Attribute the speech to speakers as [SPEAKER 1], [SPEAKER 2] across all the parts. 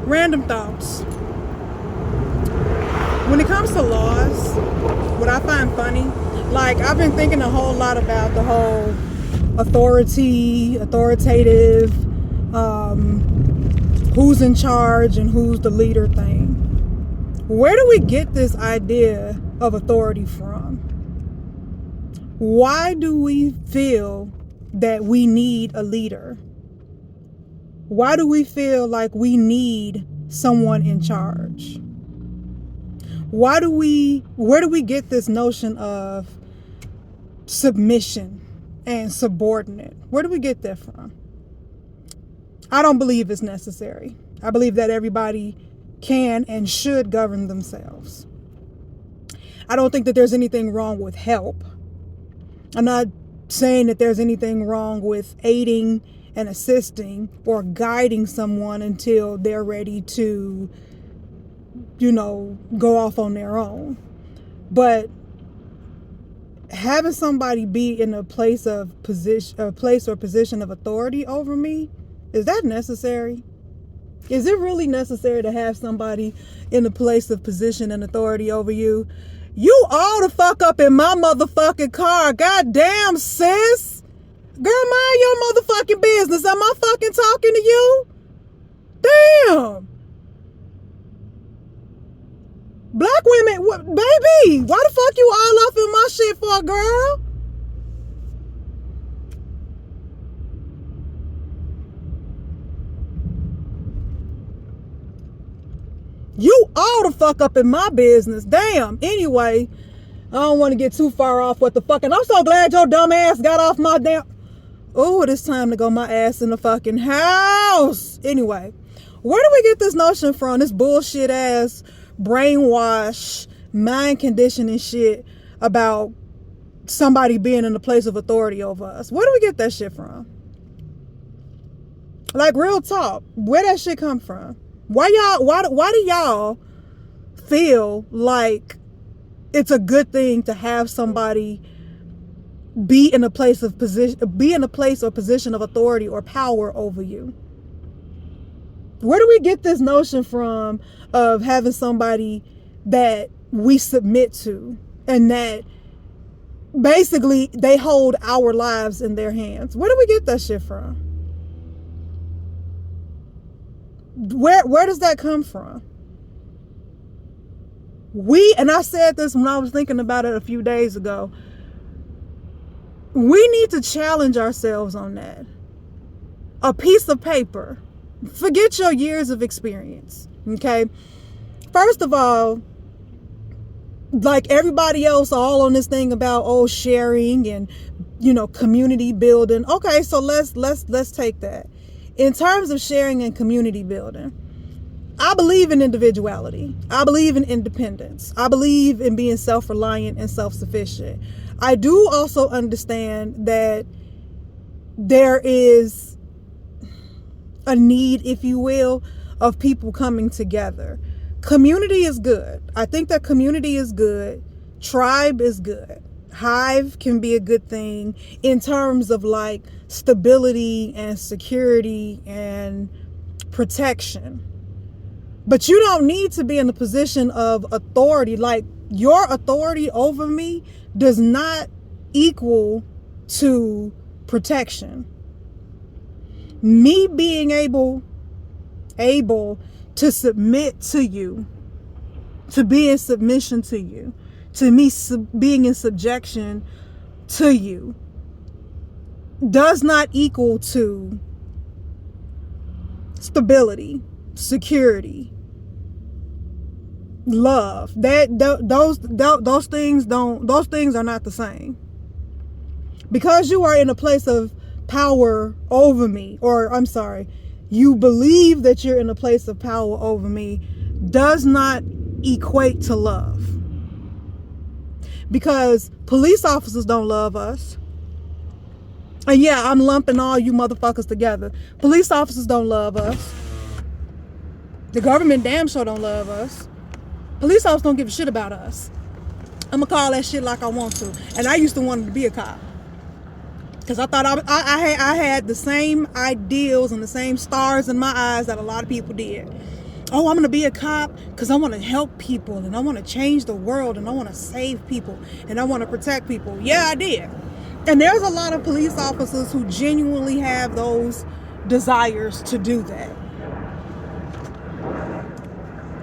[SPEAKER 1] Random thoughts. When it comes to laws, what I find funny, like I've been thinking a whole lot about the whole authoritative, who's in charge and who's the leader thing. Where do we get this idea of authority from? Why do we feel that we need a leader? Why do we feel like we need someone in charge? Where do we get this notion of submission and subordinate? Where do we get that from? I don't believe it's necessary. I believe that everybody can and should govern themselves. I don't think that there's anything wrong with help. I'm not saying that there's anything wrong with aiding and assisting or guiding someone until they're ready to, go off on their own. But having somebody be in a place or position of authority over me, is that necessary? Is it really necessary to have somebody in a place of position and authority over you? You all the fuck up in my motherfucking car. Goddamn, sis. Girl, mind your motherfucking business. Am I fucking talking to you? Damn. Black women, baby, why the fuck you all off in my shit for, girl? You all the fuck up in my business. Damn. Anyway, I don't want to get too far off what the fuck. And I'm so glad your dumb ass got off my damn... Oh, it's time to go my ass in the fucking house. Anyway, where do we get this notion from? This bullshit ass brainwash, mind conditioning shit about somebody being in a place of authority over us. Where do we get that shit from? Like, real talk. Where that shit come from? Why do y'all feel like it's a good thing to have somebody be in a place or position of authority or power over you? Where do we get this notion from of having somebody that we submit to and that basically they hold our lives in their hands? Where do we get that shit from? Where does that come from? And I said this when I was thinking about it a few days ago, we need to challenge ourselves on that. A piece of paper. Forget your years of experience, okay? First of all, like everybody else, all on this thing about sharing and community building. Okay, so let's take that. In terms of sharing and community building, I believe in individuality. I believe in independence. I believe in being self-reliant and self-sufficient. I do also understand that there is a need, if you will, of people coming together. Community is good. I think that community is good. Tribe is good. Hive can be a good thing in terms of like stability and security and protection. But you don't need to be in a position of authority. Like, your authority over me does not equal to protection. Me being able to submit to you, to be in submission to you, to me being in subjection to you, does not equal to stability, security, love. Those things are not the same. Because you are in a place of power over me, or I'm sorry, you believe that you're in a place of power over me, does not equate to love. Because police officers don't love us. And yeah, I'm lumping all you motherfuckers together. Police officers don't love us. The government damn sure don't love us. Police officers don't give a shit about us. I'm gonna call that shit like I want to. And I used to want to be a cop, because I thought I had the same ideals and the same stars in my eyes that a lot of people did. Oh, I'm going to be a cop because I want to help people and I want to change the world and I want to save people and I want to protect people. Yeah, I did. And there's a lot of police officers who genuinely have those desires to do that.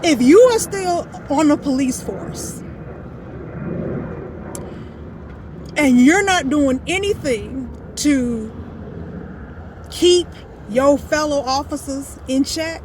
[SPEAKER 1] If you are still on the police force and you're not doing anything to keep your fellow officers in check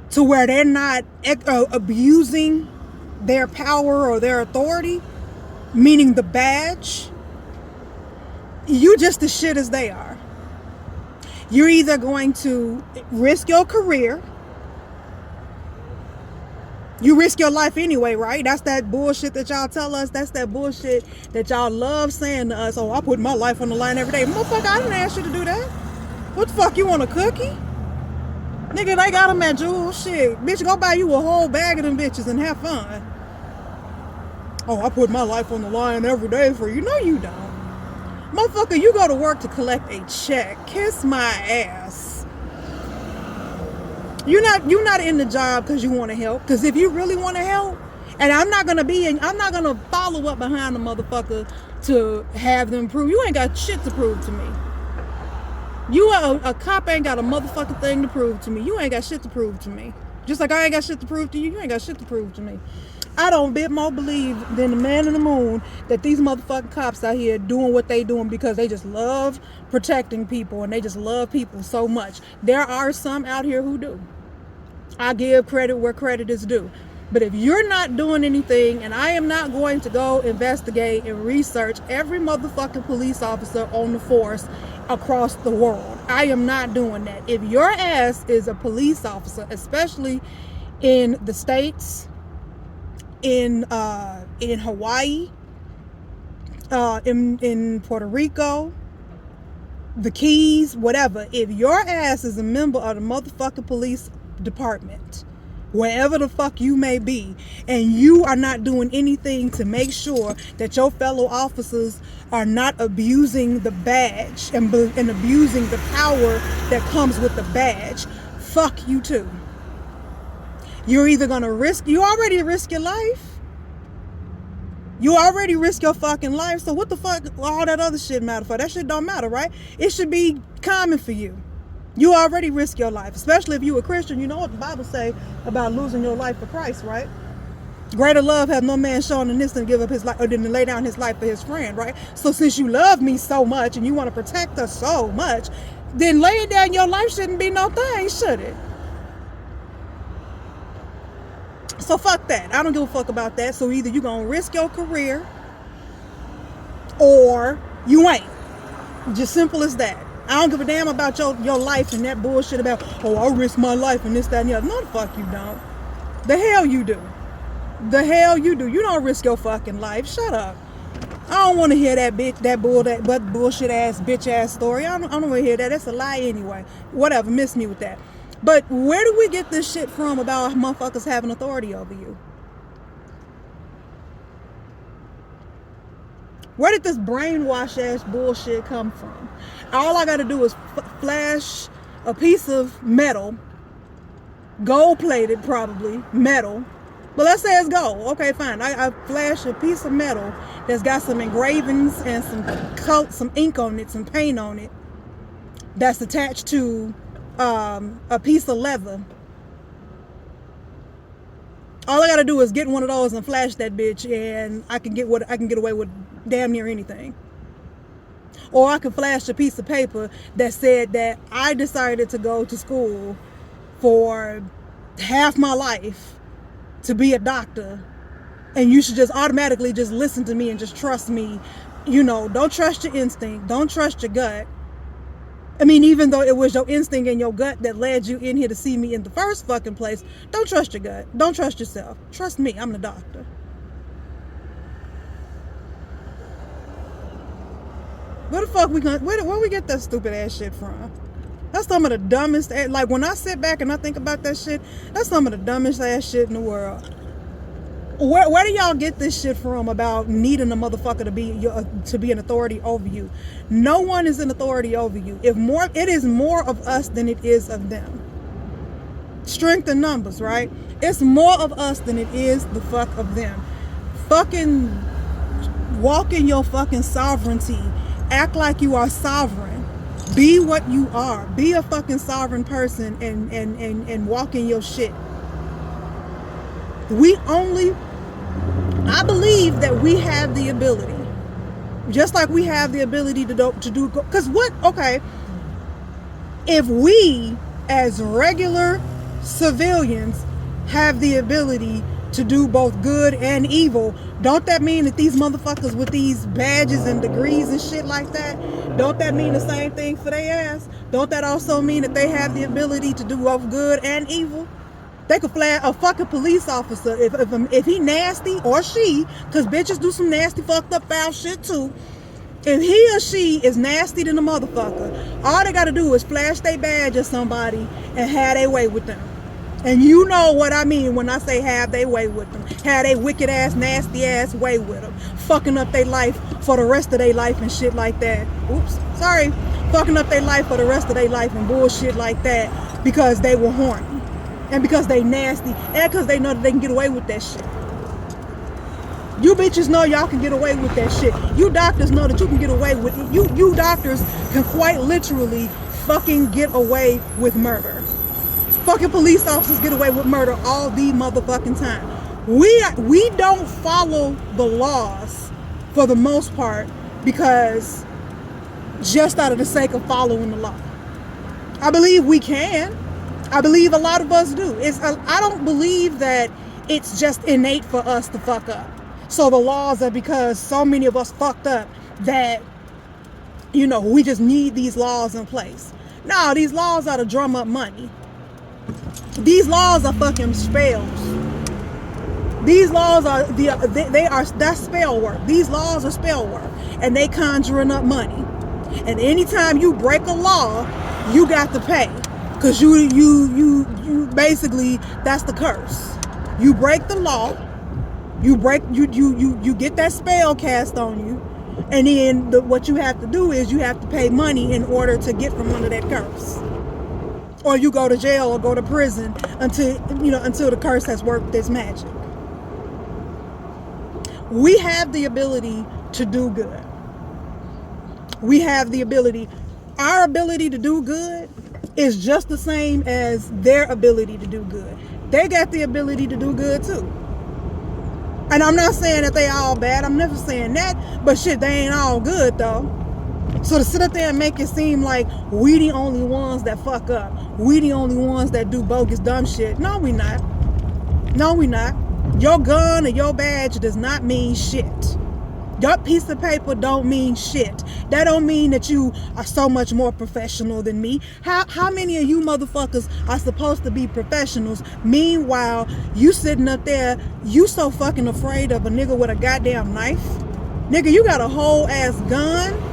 [SPEAKER 1] to where they're not abusing their power or their authority, meaning the badge, you just as shit as they are. You're either going to risk your career. You risk your life anyway, right? That's that bullshit that y'all tell us. That's that bullshit that y'all love saying to us. Oh, I put my life on the line every day. Motherfucker, I didn't ask you to do that. What the fuck, you want a cookie? Nigga, they got them at Jewel. Shit. Bitch, go buy you a whole bag of them bitches and have fun. Oh, I put my life on the line every day for you. No, you don't. Motherfucker, you go to work to collect a check. Kiss my ass. You're not in the job because you want to help. Because if you really want to help, and I'm not gonna follow up behind the motherfucker to have them prove. You ain't got shit to prove to me. You are a cop, ain't got a motherfucking thing to prove to me. You ain't got shit to prove to me. Just like I ain't got shit to prove to you. You ain't got shit to prove to me. I don't bit more believe than the man in the moon that these motherfucking cops out here doing what they doing because they just love protecting people and they just love people so much. There are some out here who do. I give credit where credit is due. But if you're not doing anything, and I am not going to go investigate and research every motherfucking police officer on the force across the world. I am not doing that. If your ass is a police officer, especially in the States, in Hawaii, in Puerto Rico, the Keys, whatever, if your ass is a member of the motherfucking police department, wherever the fuck you may be, and you are not doing anything to make sure that your fellow officers are not abusing the badge and abusing the power that comes with the badge, fuck you too. You're either gonna you already risk your life. You already risk your fucking life, so what the fuck all that other shit matter for? That shit don't matter, right? It should be common for you. You already risk your life, especially if you a Christian. You know what the Bible say about losing your life for Christ, right? Greater love have no man shown than this than give up his life, or than to lay down his life for his friend, right? So since you love me so much and you want to protect us so much, then laying down your life shouldn't be no thing, should it? So fuck that. I don't give a fuck about that. So either you gonna risk your career or you ain't. Just simple as that. I don't give a damn about your life and that bullshit about, oh, I'll risk my life and this, that, and the other. No, the fuck you don't. The hell you do. The hell you do. You don't risk your fucking life. Shut up. I don't want to hear that bullshit ass, bitch ass story. I don't want to hear that. That's a lie anyway. Whatever, miss me with that. But where do we get this shit from about motherfuckers having authority over you? Where did this brainwash ass bullshit come from? All I gotta do is flash a piece of metal, gold plated probably, metal. But let's say it's gold. Okay, fine. I flash a piece of metal that's got some engravings and some ink on it, some paint on it, that's attached to a piece of leather. All I gotta do is get one of those and flash that bitch, and I can get away with damn near anything. Or I could flash a piece of paper that said that I decided to go to school for half my life to be a doctor, and you should just automatically just listen to me and just trust me. You know, don't trust your instinct, don't trust your gut. I mean, even though it was your instinct and your gut that led you in here to see me in the first fucking place, don't trust your gut. Don't trust yourself. Trust me, I'm the doctor. Where the fuck where we get that stupid ass shit from? That's some of the dumbest, like when I sit back and I think about that shit, that's some of the dumbest ass shit in the world. Where do y'all get this shit from about needing a motherfucker to be an authority over you? No one is an authority over you. It is more of us than it is of them. Strength in numbers, right? It's more of us than it is the fuck of them. Fucking walk in your fucking sovereignty. Act like you are sovereign. Be what you are. Be a fucking sovereign person and walk in your shit. I believe that we have the ability, just like we have the ability to do, because if we as regular civilians have the ability to do both good and evil, don't that mean that these motherfuckers with these badges and degrees and shit like that, don't that mean the same thing for their ass? Don't that also mean that they have the ability to do both good and evil? They could flag a fucking police officer if he nasty, or she, because bitches do some nasty fucked up foul shit too. If he or she is nasty than a motherfucker, all they gotta do is flash their badge at somebody and have their way with them. And you know what I mean when I say have their way with them. Have they wicked ass, nasty ass way with them. Fucking up their life for the rest of their life and shit like that. Oops, sorry. Fucking up their life for the rest of their life and bullshit like that because they were horny. And because they nasty. And because they know that they can get away with that shit. You bitches know y'all can get away with that shit. You doctors know that you can get away with it. You doctors can quite literally fucking get away with murder. Fucking police officers get away with murder all the motherfucking time. We don't follow the laws for the most part because just out of the sake of following the law. I believe we can. I believe a lot of us do. I don't believe that it's just innate for us to fuck up. So the laws are because so many of us fucked up that, we just need these laws in place. No, these laws are to drum up money. These laws are fucking spells. These laws are that's spell work. These laws are spell work, and they conjuring up money. And anytime you break a law, you got to pay, cause you basically, that's the curse. You break the law, you get that spell cast on you, and then what you have to do is you have to pay money in order to get from under that curse. Or you go to jail or go to prison until the curse has worked its magic. We have the ability to do good. We have the ability. Our ability to do good is just the same as their ability to do good. They got the ability to do good too. And I'm not saying that they all bad. I'm never saying that. But shit, they ain't all good though. So to sit up there and make it seem like we the only ones that fuck up, we the only ones that do bogus dumb shit. No, we not. No, we not. Your gun or your badge does not mean shit. Your piece of paper don't mean shit. That don't mean that you are so much more professional than me. How many of you motherfuckers are supposed to be professionals? Meanwhile, you sitting up there, you so fucking afraid of a nigga with a goddamn knife. Nigga, you got a whole ass gun.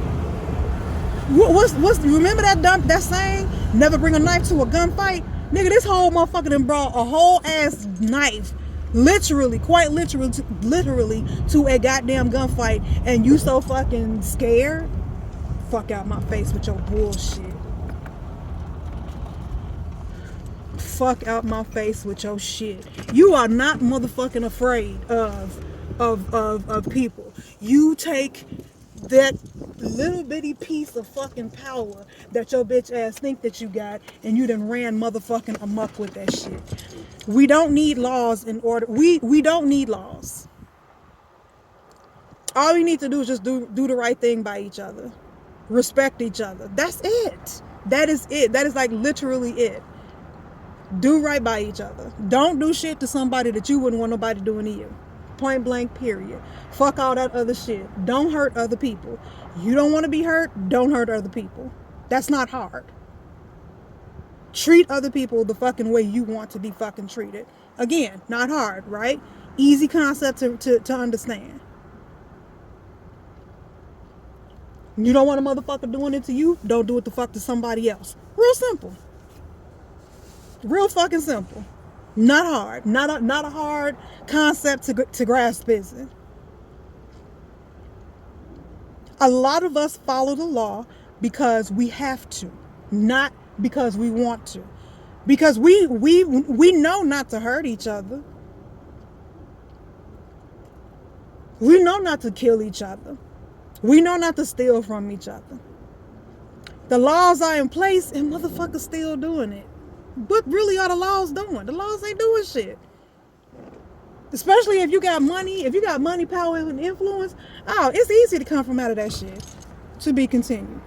[SPEAKER 1] Remember that saying? Never bring a knife to a gunfight? Nigga, this whole motherfucker done brought a whole ass knife, quite literally to a goddamn gunfight, and you so fucking scared? Fuck out my face with your bullshit. Fuck out my face with your shit. You are not motherfucking afraid of people. You take that little bitty piece of fucking power that your bitch ass think that you got, and you done ran motherfucking amok with that shit. We don't need laws in order. We don't need laws. All we need to do is just do the right thing by each other. Respect each other. That's it. That is it. That is like literally it. Do right by each other. Don't do shit to somebody that you wouldn't want nobody doing to you. Point blank, period. Fuck all that other shit. Don't hurt other people. You don't want to be hurt, don't hurt other people. That's not hard. Treat other people the fucking way you want to be fucking treated. Again, not hard, right? Easy concept to understand. You don't want a motherfucker doing it to you, don't do it the fuck to somebody else. Real simple. Real fucking simple. Not hard. Not a hard concept to grasp, is it? A lot of us follow the law because we have to, not because we want to. Because we know not to hurt each other. We know not to kill each other. We know not to steal from each other. The laws are in place and motherfuckers still doing it. What really are the laws doing? The laws ain't doing shit. Especially if you got money, power, and influence. Oh, it's easy to come from out of that shit. To be continued.